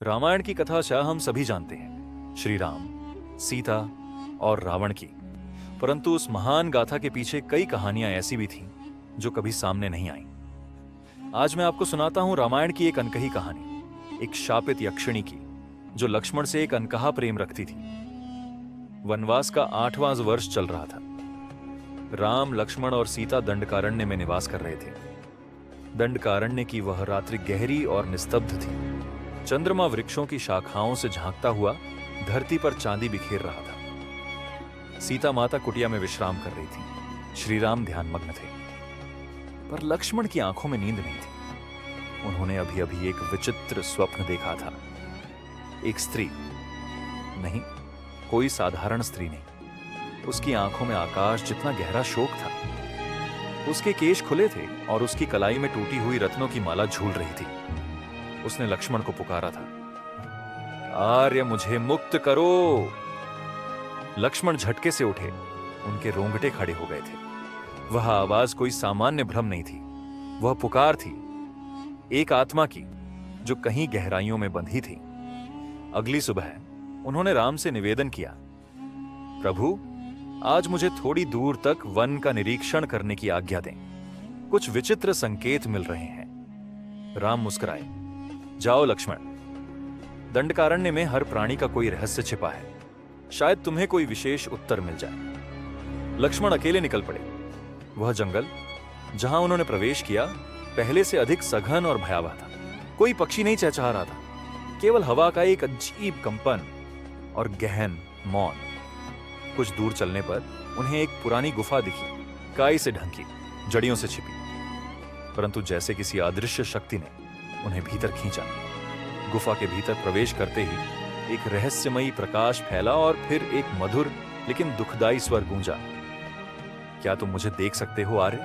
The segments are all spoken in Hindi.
रामायण की कथा हम सभी जानते हैं, श्री राम, सीता और रावण की। परंतु उस महान गाथा के पीछे कई कहानियां ऐसी भी थीं जो कभी सामने नहीं आईं। आज मैं आपको सुनाता हूं रामायण की एक अनकही कहानी, एक शापित यक्षिणी की जो लक्ष्मण से एक अनकहा प्रेम रखती थी। वनवास का 8वां वर्ष चल रहा था। राम, लक्ष्मण और सीता दंडकारण्य में निवास कर रहे थे। दंडकारण्य की वह रात्रि गहरी और निस्तब्ध थी। चंद्रमा वृक्षों की शाखाओं से झांकता हुआ धरती पर चांदी बिखेर रहा था। सीता माता कुटिया में विश्राम कर रही थी। श्री राम ध्यानमग्न थे, पर लक्ष्मण की आंखों में नींद नहीं थी। उन्होंने अभी अभी एक विचित्र स्वप्न देखा था। एक स्त्री, नहीं, कोई साधारण स्त्री नहीं। उसकी आंखों में आकाश जितना गहरा शोक था। उसके केश खुले थे और उसकी कलाई में टूटी हुई रत्नों की माला झूल रही थी। उसने लक्ष्मण को पुकारा था, आर्य, मुझे मुक्त करो। लक्ष्मण झटके से उठे। उनके रोंगटे खड़े हो गए थे। वह आवाज कोई सामान्य भ्रम नहीं थी। वह पुकार थी एक आत्मा की जो कहीं गहराइयों में बंधी थी। अगली सुबह उन्होंने राम से निवेदन किया, प्रभु, आज मुझे थोड़ी दूर तक वन का निरीक्षण करने की आज्ञा दें। कुछ विचित्र संकेत मिल रहे हैं। राम मुस्कुराए, जाओ लक्ष्मण, दंडकारण्य में हर प्राणी का कोई रहस्य छिपा है। शायद तुम्हें कोई विशेष उत्तर मिल जाए। लक्ष्मण अकेले निकल पड़े। वह जंगल जहां उन्होंने प्रवेश किया पहले से अधिक सघन और भयावह था। कोई पक्षी नहीं चहचहा रहा था, केवल हवा का एक अजीब कंपन और गहन मौन। कुछ दूर चलने पर उन्हें एक पुरानी गुफा दिखी, काई से ढंकी, जड़ियों से छिपी। परंतु जैसे किसी अदृश्य शक्ति ने उन्हें भीतर खींचा। गुफा के भीतर प्रवेश करते ही एक रहस्यमयी प्रकाश फैला और फिर एक मधुर लेकिन दुखदाई स्वर गूंजा, क्या तुम मुझे देख सकते हो आर्य?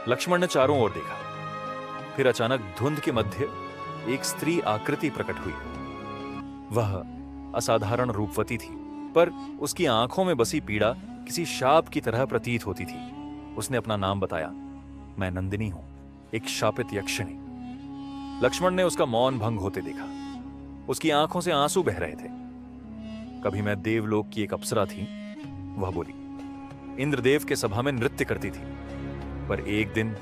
लक्ष्मण ने चारों ओर देखा। फिर अचानक धुंध के मध्य एक स्त्री आकृति प्रकट हुई। वह असाधारण रूपवती थी, पर उसकी आंखों में बसी पीड़ा किसी शाप की तरह प्रतीत होती थी। उसने अपना नाम बताया, मैं नंदिनी हूं, एक शापित यक्षिणी। लक्ष्मण ने उसका मौन भंग होते देखा। उसकी आंखों से आंसू बह रहे थे। कभी मैं देवलोक की एक अप्सरा थी, वह बोली। इंद्रदेव के सभा में नृत्य करती थी, पर एक दिन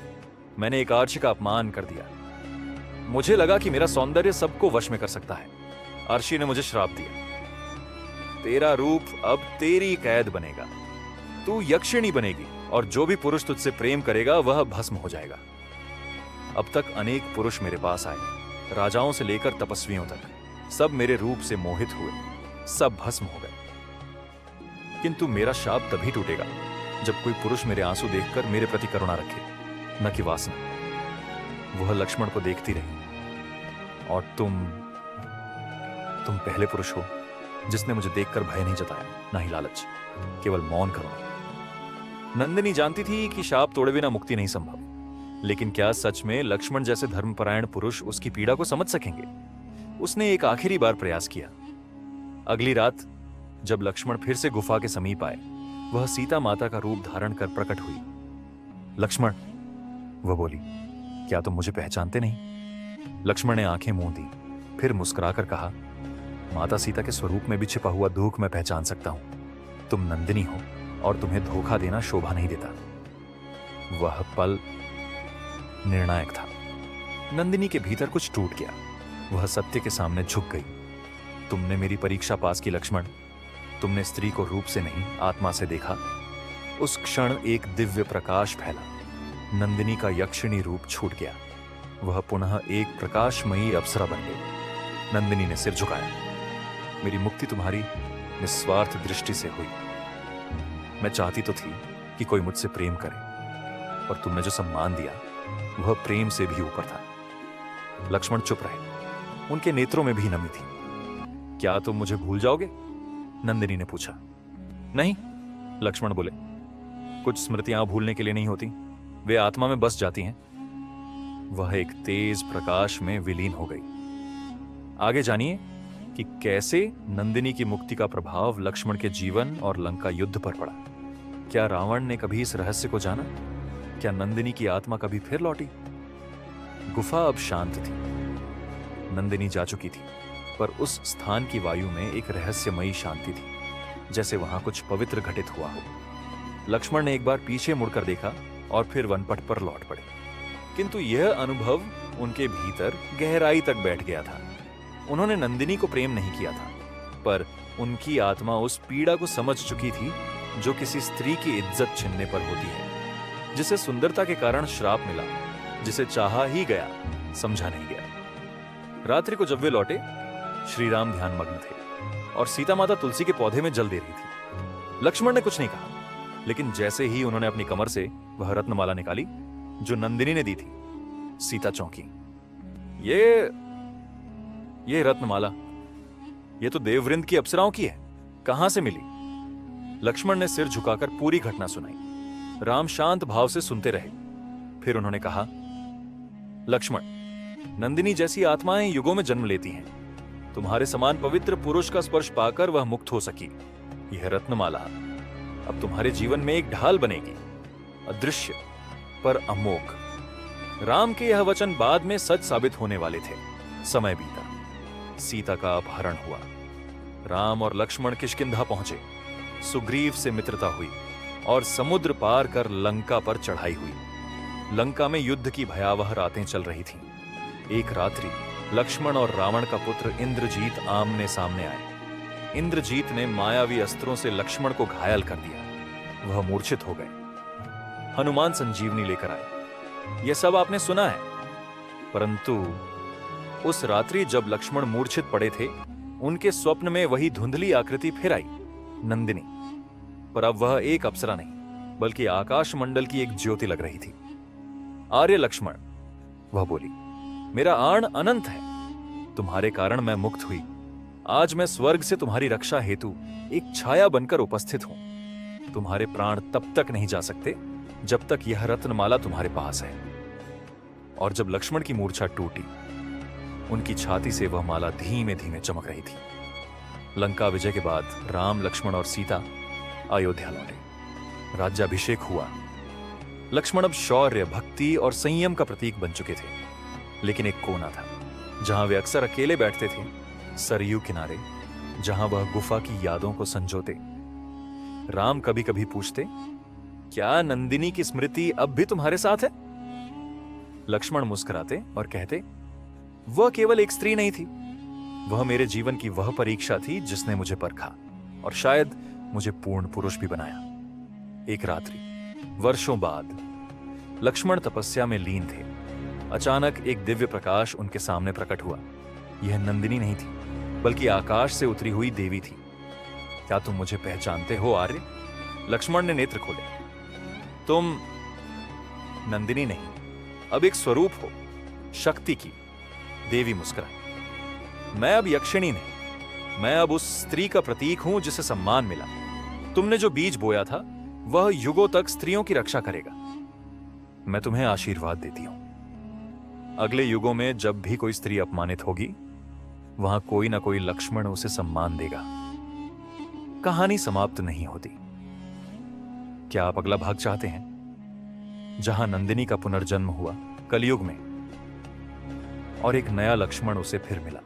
मैंने एक आर्ष का अपमान कर दिया। मुझे लगा कि मेरा सौंदर्य सबको वश में कर सकता है। अर्षि ने मुझे श्राप दिया, तेरा रूप अब तेरी कैद बनेगा। तू यक्षिणी बनेगी और जो भी पुरुष तुझसे प्रेम करेगा वह भस्म हो जाएगा। अब तक अनेक पुरुष मेरे पास आए, राजाओं से लेकर तपस्वियों तक, सब मेरे रूप से मोहित हुए, सब भस्म हो गए। किंतु मेरा शाप तभी टूटेगा जब कोई पुरुष मेरे आंसू देखकर मेरे प्रति करुणा रखे, न कि वासना। वह लक्ष्मण को देखती रही। और तुम पहले पुरुष हो जिसने मुझे देखकर भय नहीं जताया, ना ही लालच, केवल मौन करुणा। नंदिनी जानती थी कि शाप तोड़े बिना मुक्ति नहीं संभव, लेकिन क्या सच में लक्ष्मण जैसे धर्मपरायण पुरुष उसकी पीड़ा को समझ सकेंगे? उसने एक आखिरी बार प्रयास किया। अगली रात जब लक्ष्मण फिर से गुफा के समीप आए, वह सीता माता का रूप धारण कर प्रकट हुई। लक्ष्मण, वह बोली, क्या तुम मुझे पहचानते नहीं? लक्ष्मण ने आंखें मूंद दी, फिर मुस्कुराकर कहा, माता सीता के स्वरूप में भी छिपा हुआ दुख मैं पहचान सकता हूं। तुम नंदिनी हो और तुम्हें धोखा देना शोभा नहीं देता। वह पल निर्णायक था। नंदिनी के भीतर कुछ टूट गया। वह सत्य के सामने झुक गई। तुमने मेरी परीक्षा पास की लक्ष्मण। तुमने स्त्री को रूप से नहीं, आत्मा से देखा। उस क्षण एक दिव्य प्रकाश फैला। नंदिनी का यक्षिणी रूप छूट गया। वह पुनः एक प्रकाशमयी अप्सरा बन गई। नंदिनी ने सिर झुकाया, मेरी मुक्ति तुम्हारी निस्वार्थ दृष्टि से हुई। मैं चाहती तो थी कि कोई मुझसे प्रेम करे, और तुमने जो सम्मान दिया वह प्रेम से भी ऊपर था। लक्ष्मण चुप रहे। उनके नेत्रों में भी नमी थी। क्या तुम मुझे भूल जाओगे? नंदिनी ने पूछा। नहीं, लक्ष्मण बोले, कुछ स्मृतियां भूलने के लिए नहीं होती, वे आत्मा में बस जाती हैं। वह एक तेज प्रकाश में विलीन हो गई। आगे जानिए कि कैसे नंदिनी की मुक्ति का प्रभाव लक्ष्मण के जीवन और लंका युद्ध पर पड़ा। क्या रावण ने कभी इस रहस्य को जाना? क्या नंदिनी की आत्मा कभी फिर लौटी? गुफा अब शांत थी। नंदिनी जा चुकी थी, पर उस स्थान की वायु में एक रहस्यमयी शांति थी, जैसे वहां कुछ पवित्र घटित हुआ हो। लक्ष्मण ने एक बार पीछे मुड़कर देखा और फिर वनपट पर लौट पड़े, किंतु यह अनुभव उनके भीतर गहराई तक बैठ गया था। उन्होंने नंदिनी को प्रेम नहीं किया था, पर उनकी आत्मा उस पीड़ा को समझ चुकी थी जो किसी स्त्री की इज्जत छीनने पर होती है, जिसे सुंदरता के कारण श्राप मिला, जिसे चाहा ही गया, समझा नहीं गया। रात्रि को जब वे लौटे, श्री राम ध्यान मग्न थे और सीता माता तुलसी के पौधे में जल दे रही थी। लक्ष्मण ने कुछ नहीं कहा, लेकिन जैसे ही उन्होंने अपनी कमर से वह रत्नमाला निकाली जो नंदिनी ने दी थी, सीता चौंकी। ये रत्नमाला, ये तो देववृंद की अप्सराओं की है, कहां से मिली? लक्ष्मण ने सिर झुकाकर पूरी घटना सुनाई। राम शांत भाव से सुनते रहे। फिर उन्होंने कहा, लक्ष्मण, नंदिनी जैसी आत्माएं युगों में जन्म लेती हैं। तुम्हारे समान पवित्र पुरुष का स्पर्श पाकर वह मुक्त हो सकी। यह रत्नमाला अब तुम्हारे जीवन में एक ढाल बनेगी, अदृश्य पर अमोघ। राम के यह वचन बाद में सच साबित होने वाले थे। समय बीता, सीता का अपहरण हुआ। राम और लक्ष्मण किष्किंधा पहुंचे। सुग्रीव से मित्रता हुई और समुद्र पार कर लंका पर चढ़ाई हुई। लंका में युद्ध की भयावह रातें चल रही थीं। एक रात्रि लक्ष्मण और रावण का पुत्र इंद्रजीत आमने सामने आए। इंद्रजीत ने मायावी अस्त्रों से लक्ष्मण को घायल कर दिया। वह मूर्छित हो गए। हनुमान संजीवनी लेकर आए। यह सब आपने सुना है, परंतु उस रात्रि जब लक्ष्मण मूर्छित पड़े थे, उनके स्वप्न में वही धुंधली आकृति फिर आई, नंदिनी। पर अब वह एक अप्सरा नहीं, बल्कि आकाश मंडल की एक ज्योति लग रही थी। आर्य लक्ष्मण, वह बोली, मेरा आण अनंत है। तुम्हारे कारण मैं मुक्त हुई। आज मैं स्वर्ग से तुम्हारी रक्षा हेतु एक छाया बनकर उपस्थित हूं। तुम्हारे प्राण तब तक नहीं जा सकते जब तक यह रत्नमाला तुम्हारे पास है। और जब लक्ष्मण की मूर्छा टूटी, उनकी छाती से वह माला धीमे धीमे चमक रही थी। लंका विजय के बाद राम, लक्ष्मण और सीता अयोध्या लौटे। राज्याभिषेक हुआ। लक्ष्मण अब शौर्य, भक्ति और संयम का प्रतीक बन चुके थे। लेकिन एक कोना था जहां वे अक्सर अकेले बैठते थे, सरयू किनारे, जहां वह गुफा की यादों को संजोते। राम कभी कभी पूछते, क्या नंदिनी की स्मृति अब भी तुम्हारे साथ है? लक्ष्मण मुस्कुराते और कहते, वह केवल एक स्त्री नहीं थी, वह मेरे जीवन की वह परीक्षा थी जिसने मुझे परखा और शायद मुझे पूर्ण पुरुष भी बनाया। एक रात्रि, वर्षों बाद, लक्ष्मण तपस्या में लीन थे। अचानक एक दिव्य प्रकाश उनके सामने प्रकट हुआ। यह नंदिनी नहीं थी, बल्कि आकाश से उतरी हुई देवी थी। क्या तुम मुझे पहचानते हो आर्य? लक्ष्मण ने नेत्र खोले। तुम नंदिनी नहीं, अब एक स्वरूप हो, शक्ति की। देवी मुस्कुराई। मैं अब यक्षिणी नहीं, मैं अब उस स्त्री का प्रतीक हूं जिसे सम्मान मिला। तुमने जो बीज बोया था, वह युगों तक स्त्रियों की रक्षा करेगा। मैं तुम्हें आशीर्वाद देती हूं। अगले युगों में जब भी कोई स्त्री अपमानित होगी, वहां कोई ना कोई लक्ष्मण उसे सम्मान देगा। कहानी समाप्त नहीं होती। क्या आप अगला भाग चाहते हैं, जहां नंदिनी का पुनर्जन्म हुआ कलयुग में और एक नया लक्ष्मण उसे फिर मिला?